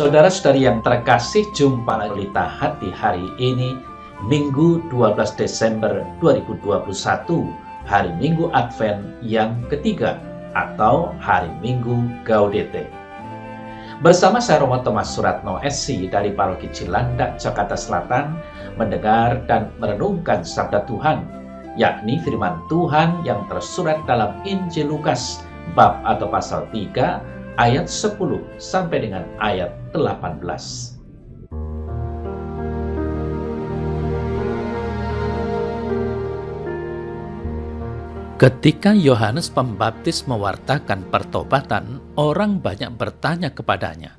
Saudara-saudari yang terkasih, jumpa lagi Pelita Hati hari ini, Minggu 12 Desember 2021, hari Minggu Advent yang ketiga atau hari Minggu Gaudete. Bersama saya Romo Thomas Suratno SC dari Paroki Cilandak, Jakarta Selatan, mendengar dan merenungkan sabda Tuhan, yakni firman Tuhan yang tersurat dalam Injil Lukas bab atau pasal 3 ayat 10 sampai dengan ayat 18. Ketika Yohanes Pembaptis mewartakan pertobatan, orang banyak bertanya kepadanya,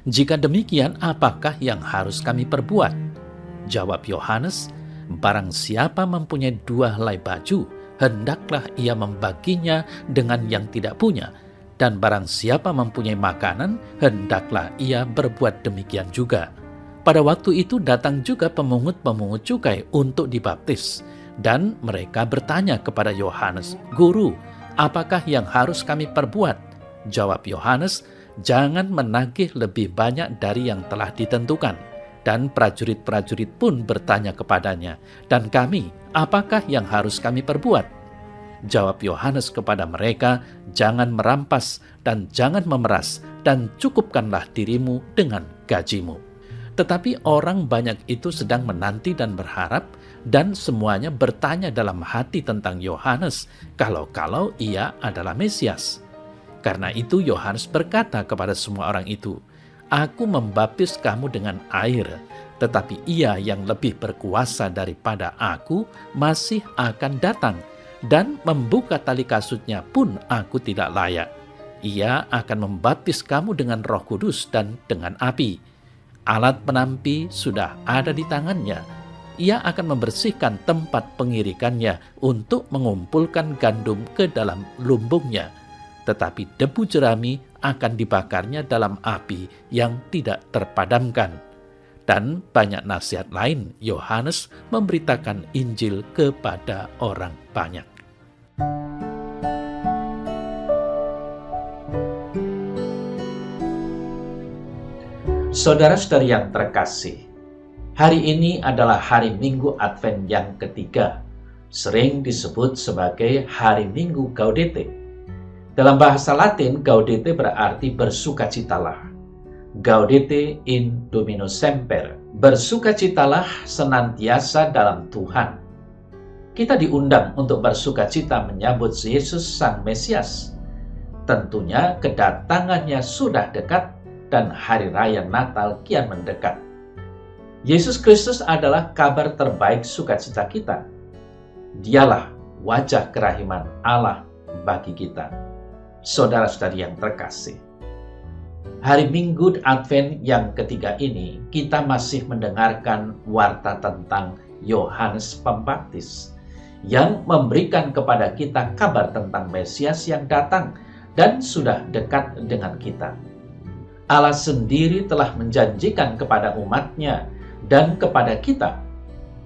"Jika demikian, apakah yang harus kami perbuat?" Jawab Yohanes, "Barang siapa mempunyai 2 helai baju, hendaklah ia membaginya dengan yang tidak punya. Dan barang siapa mempunyai makanan, hendaklah ia berbuat demikian juga." Pada waktu itu datang juga pemungut-pemungut cukai untuk dibaptis. Dan mereka bertanya kepada Yohanes, "Guru, apakah yang harus kami perbuat?" Jawab Yohanes, "Jangan menagih lebih banyak dari yang telah ditentukan." Dan prajurit-prajurit pun bertanya kepadanya, "Dan kami, apakah yang harus kami perbuat?" Jawab Yohanes kepada mereka, "Jangan merampas dan jangan memeras, dan cukupkanlah dirimu dengan gajimu." Tetapi orang banyak itu sedang menanti dan berharap, dan semuanya bertanya dalam hati tentang Yohanes, kalau-kalau ia adalah Mesias. Karena itu Yohanes berkata kepada semua orang itu, "Aku membaptis kamu dengan air, tetapi ia yang lebih berkuasa daripada aku masih akan datang, dan membuka tali kasutnya pun aku tidak layak. Ia akan membaptis kamu dengan Roh Kudus dan dengan api. Alat penampi sudah ada di tangannya. Ia akan membersihkan tempat pengirikannya untuk mengumpulkan gandum ke dalam lumbungnya. Tetapi debu jerami akan dibakarnya dalam api yang tidak terpadamkan." Dan banyak nasihat lain, Yohanes memberitakan Injil kepada orang banyak. Saudara-saudari yang terkasih, hari ini adalah hari Minggu Advent yang ketiga, sering disebut sebagai hari Minggu Gaudete. Dalam bahasa Latin, Gaudete berarti bersukacitalah. Gaudete in Domino semper, bersukacitalah senantiasa dalam Tuhan. Kita diundang untuk bersukacita menyambut Yesus Sang Mesias. Tentunya kedatangannya sudah dekat dan hari raya Natal kian mendekat. Yesus Kristus adalah kabar terbaik sukacita kita. Dialah wajah kerahiman Allah bagi kita. Saudara-saudari yang terkasih, hari Minggu Advent yang ketiga ini kita masih mendengarkan warta tentang Yohanes Pembaptis yang memberikan kepada kita kabar tentang Mesias yang datang dan sudah dekat dengan kita. Allah sendiri telah menjanjikan kepada umat-Nya dan kepada kita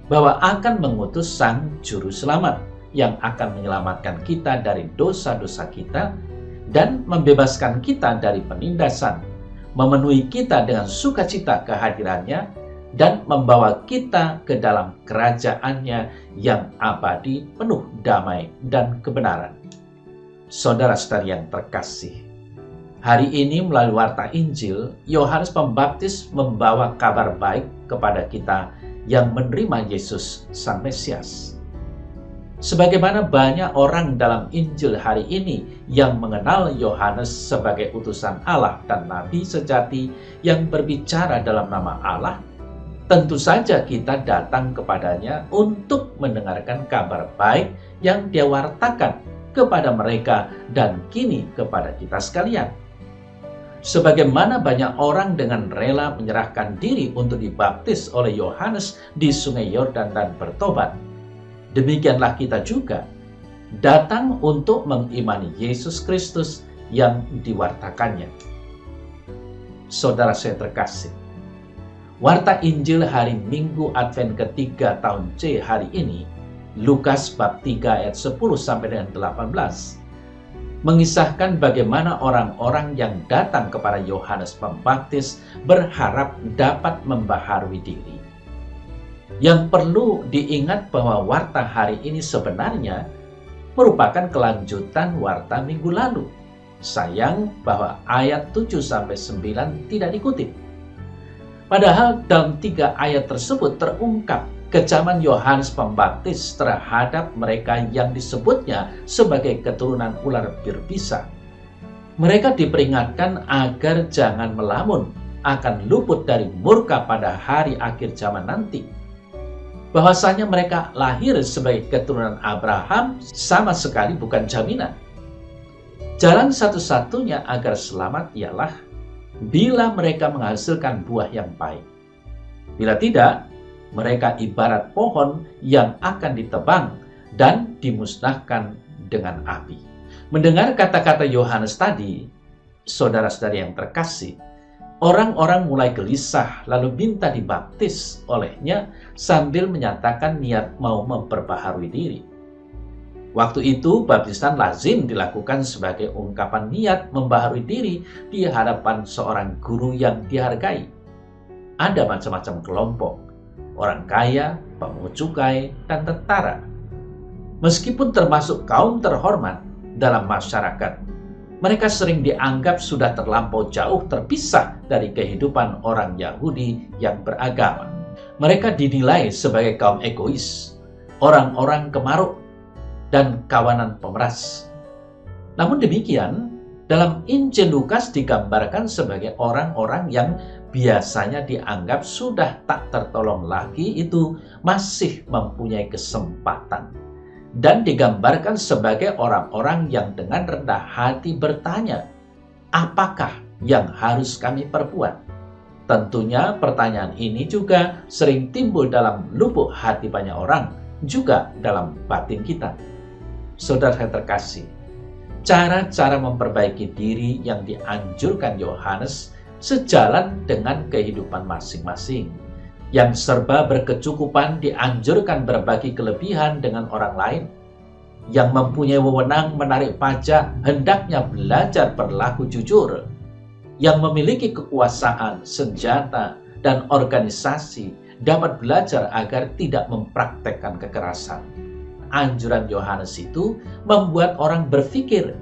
bahwa akan mengutus Sang Juru Selamat yang akan menyelamatkan kita dari dosa-dosa kita dan membebaskan kita dari penindasan, memenuhi kita dengan sukacita kehadirannya, dan membawa kita ke dalam kerajaan-Nya yang abadi penuh damai dan kebenaran. Saudara-saudari yang terkasih, hari ini melalui warta Injil, Yohanes Pembaptis membawa kabar baik kepada kita yang menerima Yesus Sang Mesias. Sebagaimana banyak orang dalam Injil hari ini yang mengenal Yohanes sebagai utusan Allah dan Nabi sejati yang berbicara dalam nama Allah, tentu saja kita datang kepadanya untuk mendengarkan kabar baik yang Dia wartakan kepada mereka dan kini kepada kita sekalian. Sebagaimana banyak orang dengan rela menyerahkan diri untuk dibaptis oleh Yohanes di Sungai Yordan dan bertobat, demikianlah kita juga datang untuk mengimani Yesus Kristus yang diwartakannya. Saudara saya terkasih, warta Injil hari Minggu Advent ketiga tahun C hari ini, Lukas bab 3 ayat 10 sampai dengan 18, mengisahkan bagaimana orang-orang yang datang kepada Yohanes Pembaptis berharap dapat membaharui diri. Yang perlu diingat bahwa warta hari ini sebenarnya merupakan kelanjutan warta minggu lalu. Sayang bahwa ayat 7-9 tidak dikutip. Padahal dalam 3 ayat tersebut terungkap kecaman Yohanes Pembaptis terhadap mereka yang disebutnya sebagai keturunan ular berbisa. Mereka diperingatkan agar jangan melamun akan luput dari murka pada hari akhir zaman nanti. Bahwasanya mereka lahir sebagai keturunan Abraham sama sekali bukan jaminan. Jalan satu-satunya agar selamat ialah bila mereka menghasilkan buah yang baik. Bila tidak, mereka ibarat pohon yang akan ditebang dan dimusnahkan dengan api. Mendengar kata-kata Yohanes tadi, saudara-saudari yang terkasih, orang-orang mulai gelisah lalu minta dibaptis olehnya sambil menyatakan niat mau memperbaharui diri. Waktu itu baptisan lazim dilakukan sebagai ungkapan niat membaharui diri di hadapan seorang guru yang dihargai. Ada macam-macam kelompok, orang kaya, pemungut cukai, dan tentara. Meskipun termasuk kaum terhormat dalam masyarakat, mereka sering dianggap sudah terlampau jauh terpisah dari kehidupan orang Yahudi yang beragama. Mereka dinilai sebagai kaum egois, orang-orang kemaruk, dan kawanan pemeras. Namun demikian, dalam Injil Lukas digambarkan sebagai orang-orang yang biasanya dianggap sudah tak tertolong lagi itu masih mempunyai kesempatan. Dan digambarkan sebagai orang-orang yang dengan rendah hati bertanya, apakah yang harus kami perbuat? Tentunya pertanyaan ini juga sering timbul dalam lubuk hati banyak orang, juga dalam batin kita. Saudara terkasih, cara-cara memperbaiki diri yang dianjurkan Yohanes sejalan dengan kehidupan masing-masing. Yang serba berkecukupan dianjurkan berbagi kelebihan dengan orang lain. Yang mempunyai wewenang menarik pajak hendaknya belajar berlaku jujur. Yang memiliki kekuasaan, senjata, dan organisasi dapat belajar agar tidak mempraktekkan kekerasan. Anjuran Yohanes itu membuat orang berpikir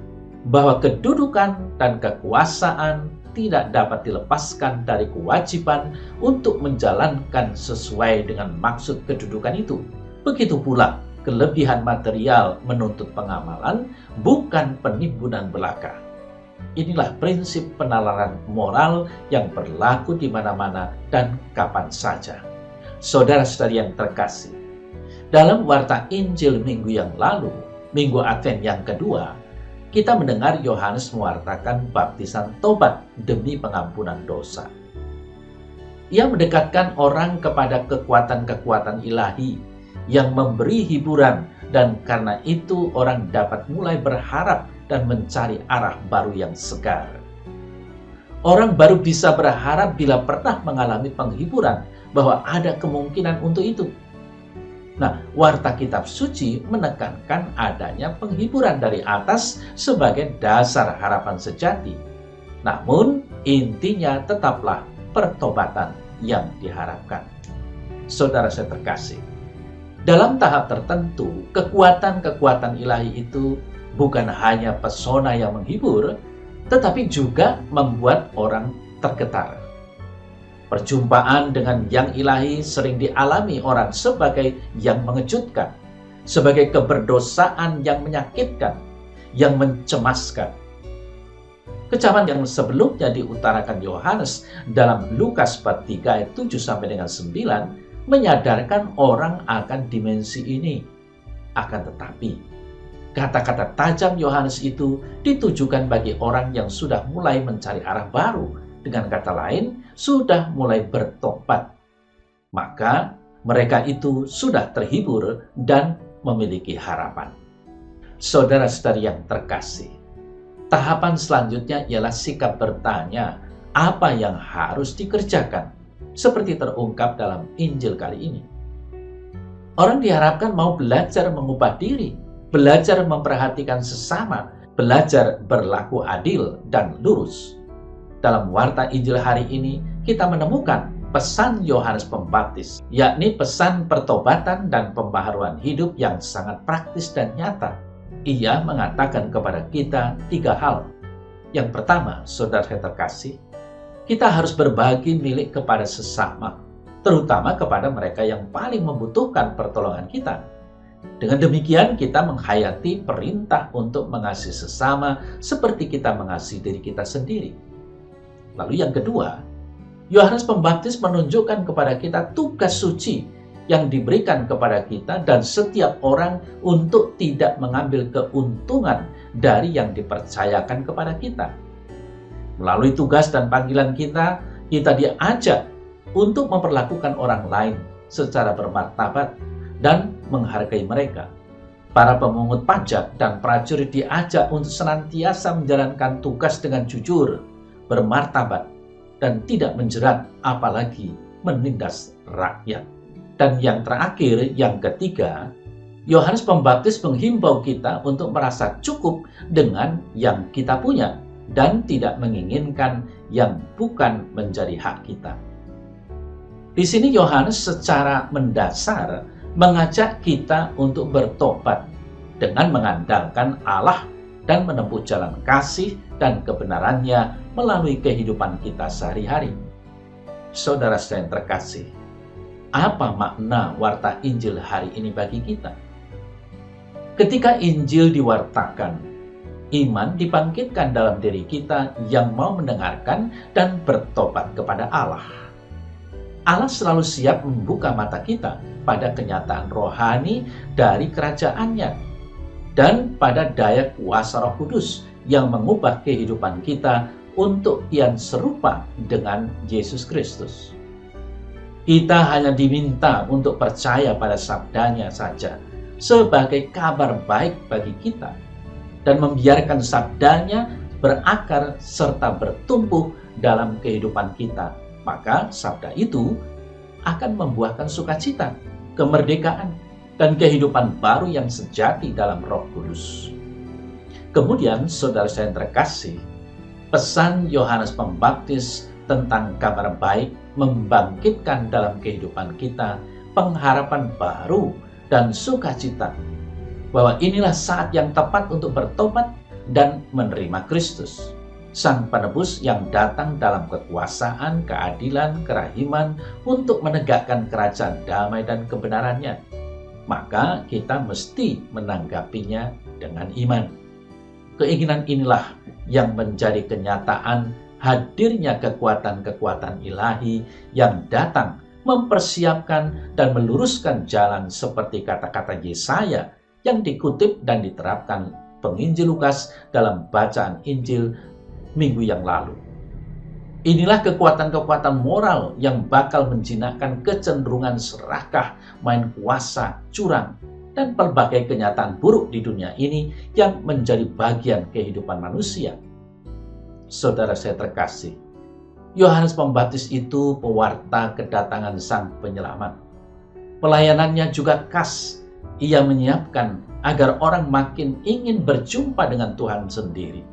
bahwa kedudukan dan kekuasaan tidak dapat dilepaskan dari kewajiban untuk menjalankan sesuai dengan maksud kedudukan itu. Begitu pula kelebihan material menuntut pengamalan, bukan penimbunan belaka. Inilah prinsip penalaran moral yang berlaku di mana-mana dan kapan saja. Saudara-saudari yang terkasih, dalam warta Injil minggu yang lalu, Minggu Advent yang kedua, kita mendengar Yohanes mewartakan baptisan tobat demi pengampunan dosa. Ia mendekatkan orang kepada kekuatan-kekuatan ilahi yang memberi hiburan, dan karena itu orang dapat mulai berharap dan mencari arah baru yang segar. Orang baru bisa berharap bila pernah mengalami penghiburan bahwa ada kemungkinan untuk itu. Nah, warta kitab suci menekankan adanya penghiburan dari atas sebagai dasar harapan sejati. Namun, intinya tetaplah pertobatan yang diharapkan. Saudara saya terkasih, dalam tahap tertentu, kekuatan-kekuatan ilahi itu bukan hanya pesona yang menghibur, tetapi juga membuat orang tergetar. Perjumpaan dengan yang ilahi sering dialami orang sebagai yang mengejutkan, sebagai keberdosaan yang menyakitkan, yang mencemaskan. Kecaman yang sebelumnya diutarakan Yohanes dalam Lukas bab 3 ayat 7-9 menyadarkan orang akan dimensi ini. Akan tetapi, kata-kata tajam Yohanes itu ditujukan bagi orang yang sudah mulai mencari arah baru. Dengan kata lain, sudah mulai bertobat. Maka mereka itu sudah terhibur dan memiliki harapan. Saudara-saudari yang terkasih, tahapan selanjutnya ialah sikap bertanya apa yang harus dikerjakan, seperti terungkap dalam Injil kali ini. Orang diharapkan mau belajar mengubah diri, belajar memperhatikan sesama, belajar berlaku adil dan lurus. Dalam warta Injil hari ini, kita menemukan pesan Yohanes Pembaptis, yakni pesan pertobatan dan pembaharuan hidup yang sangat praktis dan nyata. Ia mengatakan kepada kita 3 hal. Yang pertama, saudara terkasih, kita harus berbagi milik kepada sesama, terutama kepada mereka yang paling membutuhkan pertolongan kita. Dengan demikian, kita menghayati perintah untuk mengasihi sesama seperti kita mengasihi diri kita sendiri. Lalu yang kedua, Yohanes Pembaptis menunjukkan kepada kita tugas suci yang diberikan kepada kita dan setiap orang untuk tidak mengambil keuntungan dari yang dipercayakan kepada kita. Melalui tugas dan panggilan kita diajak untuk memperlakukan orang lain secara bermartabat dan menghargai mereka. Para pemungut pajak dan prajurit diajak untuk senantiasa menjalankan tugas dengan jujur, bermartabat, dan tidak menjerat apalagi menindas rakyat. Dan yang terakhir, yang ketiga, Yohanes Pembaptis menghimbau kita untuk merasa cukup dengan yang kita punya dan tidak menginginkan yang bukan menjadi hak kita. Di sini Yohanes secara mendasar mengajak kita untuk bertobat dengan mengandalkan Allah dan menempuh jalan kasih dan kebenarannya melalui kehidupan kita sehari-hari. Saudara yang terkasih, apa makna warta Injil hari ini bagi kita? Ketika Injil diwartakan, iman dibangkitkan dalam diri kita yang mau mendengarkan dan bertobat kepada Allah. Allah selalu siap membuka mata kita pada kenyataan rohani dari kerajaannya dan pada daya kuasa Roh Kudus yang mengubah kehidupan kita untuk kian serupa dengan Yesus Kristus. Kita hanya diminta untuk percaya pada sabdanya saja sebagai kabar baik bagi kita dan membiarkan sabdanya berakar serta bertumbuh dalam kehidupan kita. Maka sabda itu akan membuahkan sukacita, kemerdekaan, dan kehidupan baru yang sejati dalam Roh Kudus. Kemudian, saudara saya yang terkasih, pesan Yohanes Pembaptis tentang kabar baik membangkitkan dalam kehidupan kita pengharapan baru dan sukacita, bahwa inilah saat yang tepat untuk bertobat dan menerima Kristus, Sang Penebus yang datang dalam kekuasaan, keadilan, kerahiman untuk menegakkan kerajaan damai dan kebenarannya. Maka kita mesti menanggapinya dengan iman. Keinginan inilah yang menjadi kenyataan hadirnya kekuatan-kekuatan ilahi yang datang mempersiapkan dan meluruskan jalan seperti kata-kata Yesaya yang dikutip dan diterapkan penginjil Lukas dalam bacaan Injil minggu yang lalu. Inilah kekuatan-kekuatan moral yang bakal menjinakkan kecenderungan serakah, main kuasa, curang, dan berbagai kenyataan buruk di dunia ini yang menjadi bagian kehidupan manusia. Saudara saya terkasih, Yohanes Pembaptis itu pewarta kedatangan Sang Penyelamat. Pelayanannya juga khas. Ia menyiapkan agar orang makin ingin berjumpa dengan Tuhan sendiri.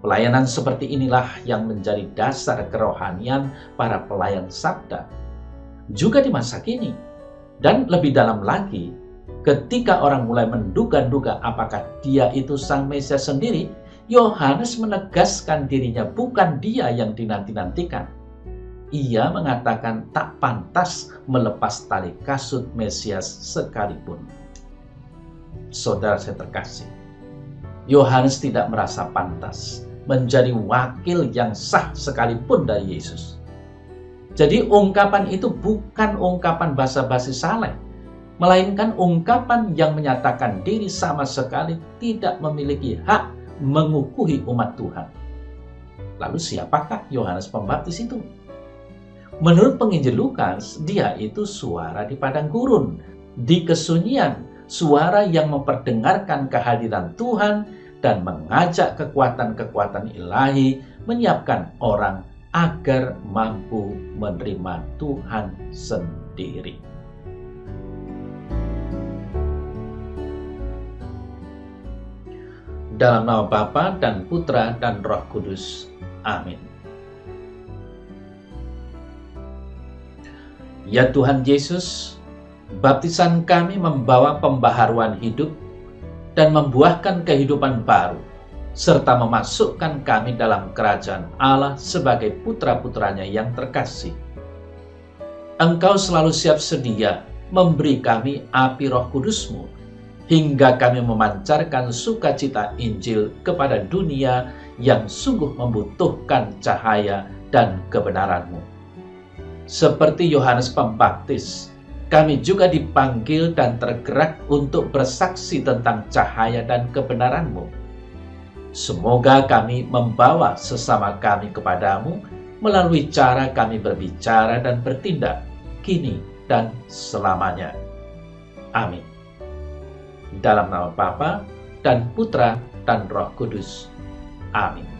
Pelayanan seperti inilah yang menjadi dasar kerohanian para pelayan sabda. Juga di masa kini, dan lebih dalam lagi, ketika orang mulai menduga-duga apakah dia itu Sang Mesias sendiri, Yohanes menegaskan dirinya bukan dia yang dinanti-nantikan. Ia mengatakan tak pantas melepas tali kasut Mesias sekalipun. Saudara saya terkasih, Yohanes tidak merasa pantas menjadi wakil yang sah sekalipun dari Yesus. Jadi ungkapan itu bukan ungkapan basa-basi saleh, melainkan ungkapan yang menyatakan diri sama sekali tidak memiliki hak mengukuhi umat Tuhan. Lalu siapakah Yohanes Pembaptis itu? Menurut penginjil Lukas, dia itu suara di padang gurun, di kesunyian, suara yang memperdengarkan kehadiran Tuhan dan mengajak kekuatan-kekuatan ilahi menyiapkan orang agar mampu menerima Tuhan sendiri. Dalam nama Bapa dan Putra dan Roh Kudus. Amin. Ya Tuhan Yesus, baptisan kami membawa pembaharuan hidup dan membuahkan kehidupan baru, serta memasukkan kami dalam kerajaan Allah sebagai putra-putranya yang terkasih. Engkau selalu siap sedia memberi kami api Roh Kudus-Mu, hingga kami memancarkan sukacita Injil kepada dunia yang sungguh membutuhkan cahaya dan kebenaran-Mu. Seperti Yohanes Pembaptis, kami juga dipanggil dan tergerak untuk bersaksi tentang cahaya dan kebenaran-Mu. Semoga kami membawa sesama kami kepadamu melalui cara kami berbicara dan bertindak, kini dan selamanya. Amin. Dalam nama Bapa dan Putra dan Roh Kudus. Amin.